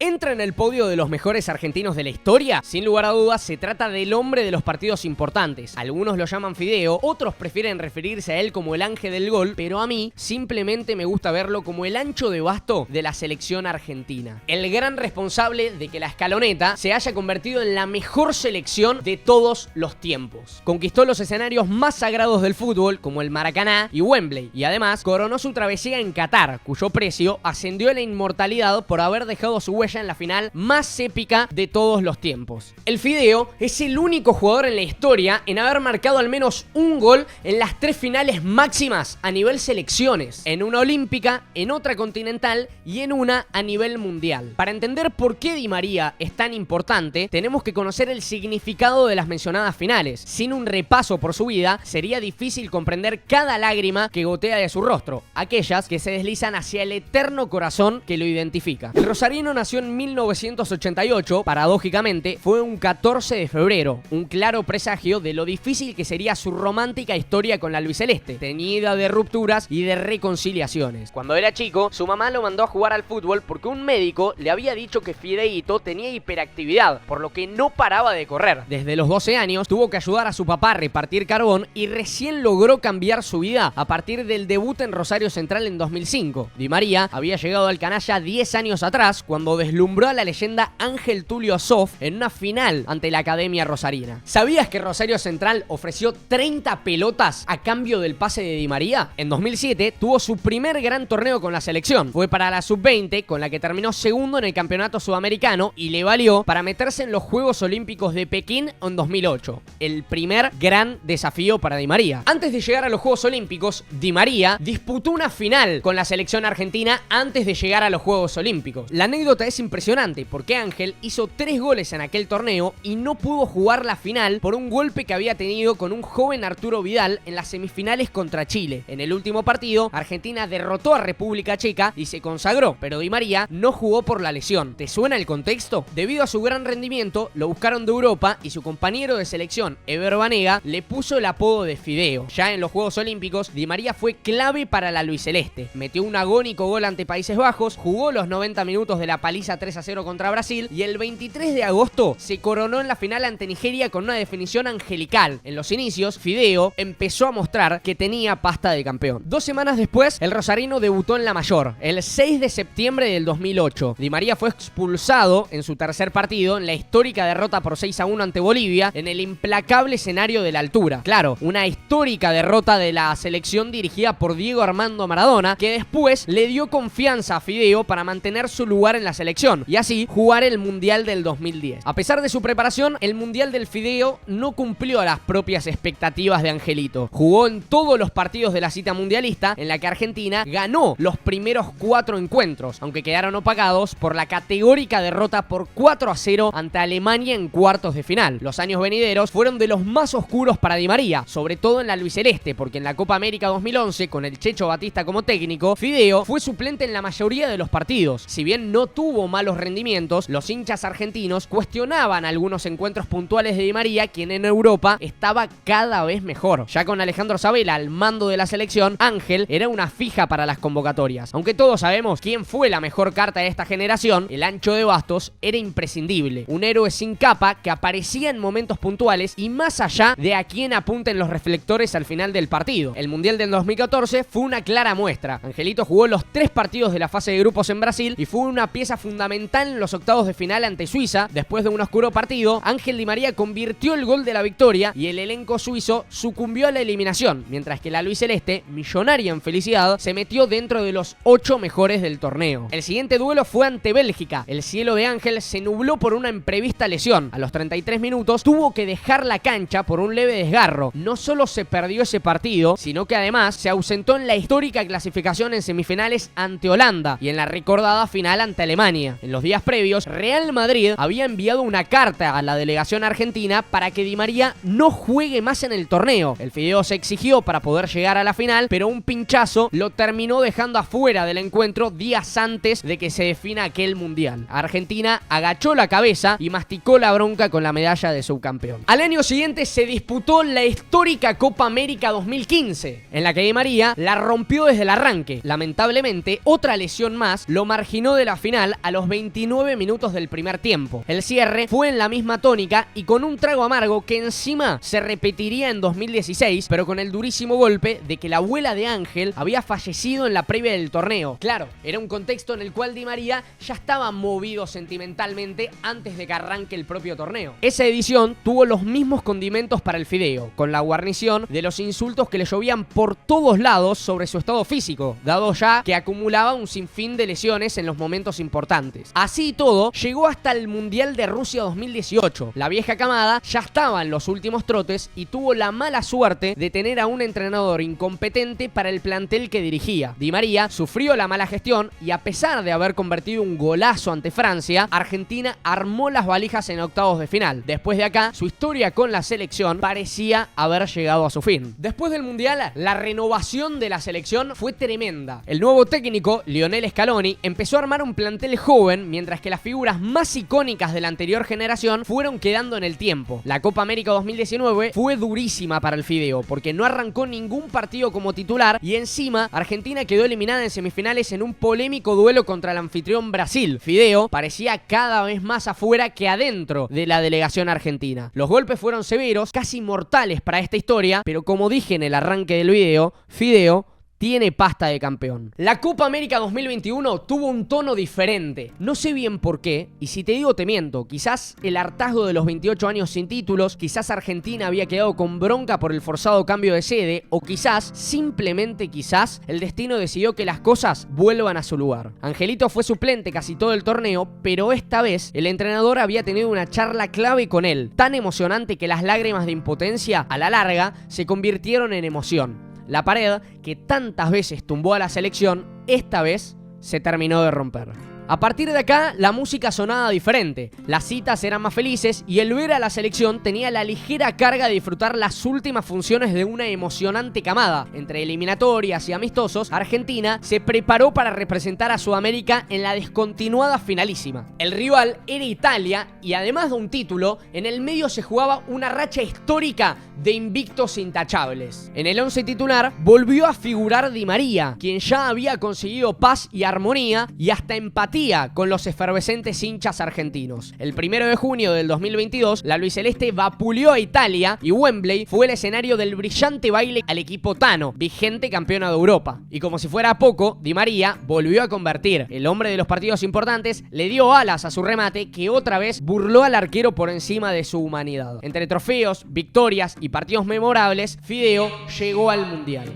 ¿Entra en el podio de los mejores argentinos de la historia? Sin lugar a dudas, se trata del hombre de los partidos importantes. Algunos lo llaman Fideo, otros prefieren referirse a él como el ángel del gol, pero a mí simplemente me gusta verlo como el ancho de basto de la selección argentina. El gran responsable de que la Escaloneta se haya convertido en la mejor selección de todos los tiempos. Conquistó los escenarios más sagrados del fútbol, como el Maracaná y Wembley, y además coronó su travesía en Qatar, cuyo precio ascendió a la inmortalidad por haber dejado su huella en la final más épica de todos los tiempos. El Fideo es el único jugador en la historia en haber marcado al menos un gol en las 3 finales máximas a nivel selecciones, en una olímpica, en otra continental y en una a nivel mundial. Para entender por qué Di María es tan importante, tenemos que conocer el significado de las mencionadas finales. Sin un repaso por su vida, sería difícil comprender cada lágrima que gotea de su rostro, aquellas que se deslizan hacia el eterno corazón que lo identifica. El rosarino nació en 1988, paradójicamente, fue un 14 de febrero, un claro presagio de lo difícil que sería su romántica historia con la albiceleste, teñida de rupturas y de reconciliaciones. Cuando era chico, su mamá lo mandó a jugar al fútbol porque un médico le había dicho que Fideito tenía hiperactividad, por lo que no paraba de correr. Desde los 12 años tuvo que ayudar a su papá a repartir carbón y recién logró cambiar su vida a partir del debut en Rosario Central en 2005. Di María había llegado al canalla 10 años atrás cuando deslumbró a la leyenda Ángel Tulio Zoff en una final ante la Academia Rosarina. ¿Sabías que Rosario Central ofreció 30 pelotas a cambio del pase de Di María? En 2007 tuvo su primer gran torneo con la selección. Fue para la sub-20, con la que terminó segundo en el campeonato sudamericano y le valió para meterse en los Juegos Olímpicos de Pekín en 2008. El primer gran desafío para Di María. Antes de llegar a los Juegos Olímpicos, Di María disputó una final con la selección argentina antes de llegar a los Juegos Olímpicos. La anécdota es impresionante porque Ángel hizo 3 goles en aquel torneo y no pudo jugar la final por un golpe que había tenido con un joven Arturo Vidal en las semifinales contra Chile. En el último partido, Argentina derrotó a República Checa y se consagró, pero Di María no jugó por la lesión. ¿Te suena el contexto? Debido a su gran rendimiento, lo buscaron de Europa y su compañero de selección, Ever Banega, le puso el apodo de Fideo. Ya en los Juegos Olímpicos, Di María fue clave para la albiceleste. Metió un agónico gol ante Países Bajos, jugó los 90 minutos de la paliza 3-0 contra Brasil y el 23 de agosto se coronó en la final ante Nigeria con una definición angelical. En los inicios, Fideo empezó a mostrar que tenía pasta de campeón. 2 semanas después, el rosarino debutó en la mayor, el 6 de septiembre del 2008. Di María fue expulsado en su tercer partido en la histórica derrota por 6-1 ante Bolivia en el implacable escenario de la altura. Claro, una histórica derrota de la selección dirigida por Diego Armando Maradona, que después le dio confianza a Fideo para mantener su lugar en la selección y así jugar el Mundial del 2010. A pesar de su preparación, el Mundial del Fideo no cumplió a las propias expectativas de Angelito. Jugó en todos los partidos de la cita mundialista, en la que Argentina ganó los primeros 4 encuentros, aunque quedaron opagados por la categórica derrota por 4-0 ante Alemania en cuartos de final. Los años venideros fueron de los más oscuros para Di María, sobre todo en la albiceleste, porque en la Copa América 2011, con el Checho Batista como técnico, Fideo fue suplente en la mayoría de los partidos. Si bien no tuvo malos rendimientos, los hinchas argentinos cuestionaban algunos encuentros puntuales de Di María, quien en Europa estaba cada vez mejor. Ya con Alejandro Sabela al mando de la selección, Ángel era una fija para las convocatorias. Aunque todos sabemos quién fue la mejor carta de esta generación, el ancho de bastos era imprescindible. Un héroe sin capa que aparecía en momentos puntuales y más allá de a quién apunten los reflectores al final del partido. El Mundial del 2014 fue una clara muestra. Angelito jugó los 3 partidos de la fase de grupos en Brasil y fue una pieza fundamental en los octavos de final ante Suiza. Después de un oscuro partido, Ángel Di María convirtió el gol de la victoria y el elenco suizo sucumbió a la eliminación, mientras que la albiceleste, millonaria en felicidad, se metió dentro de los 8 mejores del torneo. El siguiente duelo fue ante Bélgica. El cielo de Ángel se nubló por una imprevista lesión. A los 33 minutos tuvo que dejar la cancha por un leve desgarro. No solo se perdió ese partido, sino que además se ausentó en la histórica clasificación en semifinales ante Holanda y en la recordada final ante Alemania. En los días previos, Real Madrid había enviado una carta a la delegación argentina para que Di María no juegue más en el torneo. El Fideo se exigió para poder llegar a la final, pero un pinchazo lo terminó dejando afuera del encuentro días antes de que se defina aquel mundial. Argentina agachó la cabeza y masticó la bronca con la medalla de subcampeón. Al año siguiente se disputó la histórica Copa América 2015, en la que Di María la rompió desde el arranque. Lamentablemente, otra lesión más lo marginó de la final a los 29 minutos del primer tiempo. El cierre fue en la misma tónica y con un trago amargo que encima se repetiría en 2016, pero con el durísimo golpe de que la abuela de Ángel había fallecido en la previa del torneo. Claro, era un contexto en el cual Di María ya estaba movido sentimentalmente antes de que arranque el propio torneo. Esa edición tuvo los mismos condimentos para el fideo, con la guarnición de los insultos que le llovían por todos lados sobre su estado físico, dado ya que acumulaba un sinfín de lesiones en los momentos importantes. Así y todo, llegó hasta el Mundial de Rusia 2018. La vieja camada ya estaba en los últimos trotes y tuvo la mala suerte de tener a un entrenador incompetente para el plantel que dirigía. Di María sufrió la mala gestión y a pesar de haber convertido un golazo ante Francia, Argentina armó las valijas en octavos de final. Después de acá, su historia con la selección parecía haber llegado a su fin. Después del Mundial, la renovación de la selección fue tremenda. El nuevo técnico, Lionel Scaloni, empezó a armar un plantel joven, mientras que las figuras más icónicas de la anterior generación fueron quedando en el tiempo. La Copa América 2019 fue durísima para el fideo, porque no arrancó ningún partido como titular y encima Argentina quedó eliminada en semifinales en un polémico duelo contra el anfitrión Brasil. Fideo parecía cada vez más afuera que adentro de la delegación argentina. Los golpes fueron severos, casi mortales para esta historia, pero como dije en el arranque del video, Fideo tiene pasta de campeón. La Copa América 2021 tuvo un tono diferente. No sé bien por qué, y si te digo te miento. Quizás el hartazgo de los 28 años sin títulos, quizás Argentina había quedado con bronca por el forzado cambio de sede, o quizás, simplemente quizás, el destino decidió que las cosas vuelvan a su lugar. Angelito fue suplente casi todo el torneo, pero esta vez el entrenador había tenido una charla clave con él, tan emocionante que las lágrimas de impotencia, a la larga, se convirtieron en emoción. La pared que tantas veces tumbó a la selección, esta vez se terminó de romper. A partir de acá, la música sonaba diferente, las citas eran más felices y el ver a la selección tenía la ligera carga de disfrutar las últimas funciones de una emocionante camada. Entre eliminatorias y amistosos, Argentina se preparó para representar a Sudamérica en la descontinuada finalísima. El rival era Italia y además de un título, en el medio se jugaba una racha histórica de invictos intachables. En el 11 titular volvió a figurar Di María, quien ya había conseguido paz y armonía y hasta empatía con los efervescentes hinchas argentinos. El 1 de junio del 2022, la albiceleste vapuleó a Italia y Wembley fue el escenario del brillante baile al equipo Tano, vigente campeona de Europa. Y como si fuera poco, Di María volvió a convertir. El hombre de los partidos importantes le dio alas a su remate, que otra vez burló al arquero por encima de su humanidad. Entre trofeos, victorias y partidos memorables, Fideo llegó al Mundial.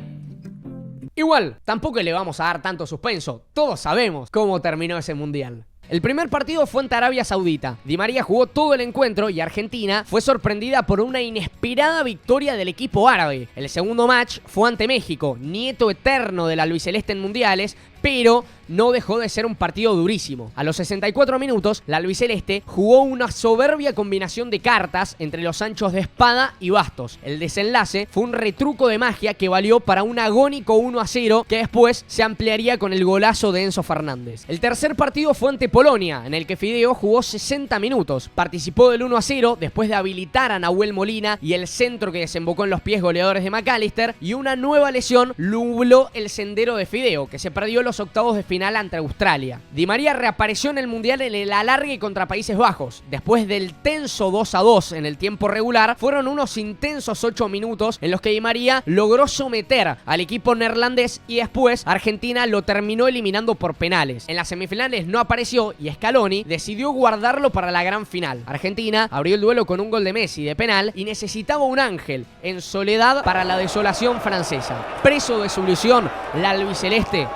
Igual, tampoco le vamos a dar tanto suspenso. Todos sabemos cómo terminó ese mundial. El primer partido fue ante Arabia Saudita. Di María jugó todo el encuentro y Argentina fue sorprendida por una inesperada victoria del equipo árabe. El segundo match fue ante México, nieto eterno del albiceleste en mundiales, pero no dejó de ser un partido durísimo. A los 64 minutos, la albiceleste jugó una soberbia combinación de cartas entre los anchos de Espada y Bastos. El desenlace fue un retruco de magia que valió para un agónico 1-0 que después se ampliaría con el golazo de Enzo Fernández. El tercer partido fue ante Polonia, en el que Fideo jugó 60 minutos. Participó del 1-0 después de habilitar a Nahuel Molina y el centro que desembocó en los pies goleadores de McAllister, y una nueva lesión nubló el sendero de Fideo, que se perdió los octavos de final ante Australia. Di María reapareció en el Mundial en el alargue contra Países Bajos. Después del tenso 2-2 en el tiempo regular, fueron unos intensos 8 minutos en los que Di María logró someter al equipo neerlandés y después Argentina lo terminó eliminando por penales. En las semifinales no apareció y Scaloni decidió guardarlo para la gran final. Argentina abrió el duelo con un gol de Messi de penal y necesitaba un ángel en soledad para la desolación francesa. Preso de su ilusión, la albiceleste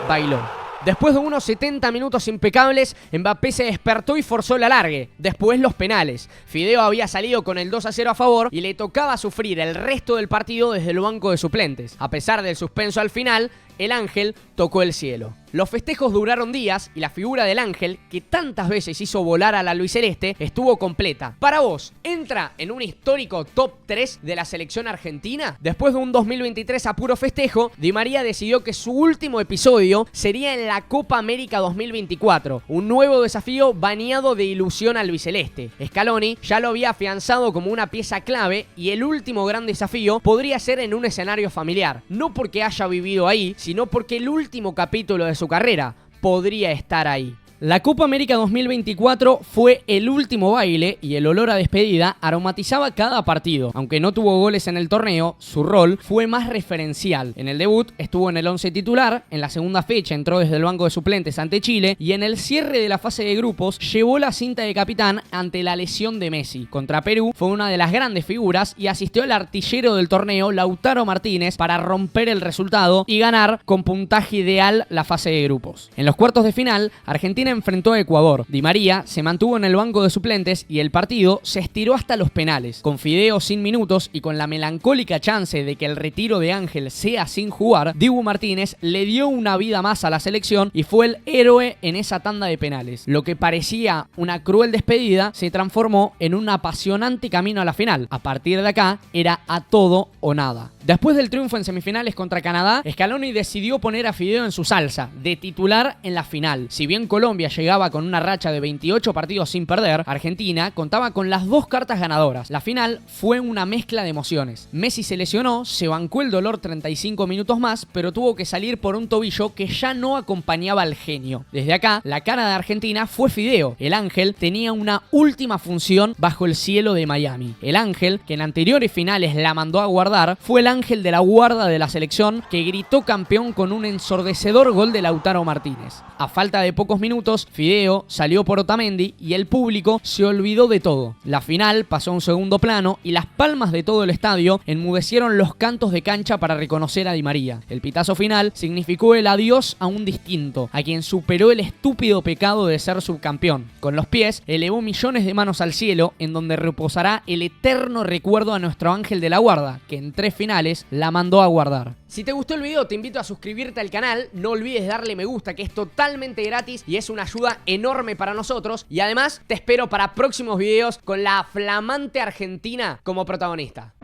bailó. Después de unos 70 minutos impecables, Mbappé se despertó y forzó el alargue. Después los penales. Fideo había salido con el 2-0 a favor y le tocaba sufrir el resto del partido desde el banco de suplentes. A pesar del suspenso al final, el ángel tocó el cielo. Los festejos duraron días y la figura del ángel, que tantas veces hizo volar a la albiceleste, estuvo completa. Para vos, ¿entra en un histórico top 3 de la selección argentina? Después de un 2023 a puro festejo, Di María decidió que su último episodio sería en la Copa América 2024, un nuevo desafío bañado de ilusión albiceleste. Scaloni ya lo había afianzado como una pieza clave y el último gran desafío podría ser en un escenario familiar, no porque haya vivido ahí, sino porque el último capítulo de su carrera podría estar ahí. La Copa América 2024 fue el último baile y el olor a despedida aromatizaba cada partido. Aunque no tuvo goles en el torneo, su rol fue más referencial. En el debut estuvo en el 11 titular, en la segunda fecha entró desde el banco de suplentes ante Chile y en el cierre de la fase de grupos llevó la cinta de capitán ante la lesión de Messi. Contra Perú fue una de las grandes figuras y asistió al artillero del torneo, Lautaro Martínez, para romper el resultado y ganar con puntaje ideal la fase de grupos. En los cuartos de final, Argentina enfrentó a Ecuador. Di María se mantuvo en el banco de suplentes y el partido se estiró hasta los penales. Con Fideo sin minutos y con la melancólica chance de que el retiro de Ángel sea sin jugar, Dibu Martínez le dio una vida más a la selección y fue el héroe en esa tanda de penales. Lo que parecía una cruel despedida se transformó en un apasionante camino a la final. A partir de acá era a todo o nada. Después del triunfo en semifinales contra Canadá, Scaloni decidió poner a Fideo en su salsa, de titular en la final. Si bien Colombia llegaba con una racha de 28 partidos sin perder, Argentina contaba con las dos cartas ganadoras. La final fue una mezcla de emociones. Messi se lesionó, se bancó el dolor 35 minutos más, pero tuvo que salir por un tobillo que ya no acompañaba al genio. Desde acá, la cara de Argentina fue Fideo. El ángel tenía una última función bajo el cielo de Miami. El ángel, que en anteriores finales la mandó a guardar, fue el ángel de la guarda de la selección que gritó campeón con un ensordecedor gol de Lautaro Martínez. A falta de pocos minutos, Fideo salió por Otamendi y el público se olvidó de todo. La final pasó a un segundo plano y las palmas de todo el estadio enmudecieron los cantos de cancha para reconocer a Di María. El pitazo final significó el adiós a un distinto, a quien superó el estúpido pecado de ser subcampeón. Con los pies elevó millones de manos al cielo, en donde reposará el eterno recuerdo a nuestro ángel de la guarda, que en 3 finales la mandó a guardar. Si te gustó el video, te invito a suscribirte al canal, no olvides darle me gusta, que es totalmente gratis y es una ayuda enorme para nosotros, y además te espero para próximos videos con la flamante Argentina como protagonista.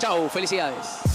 Chau, felicidades.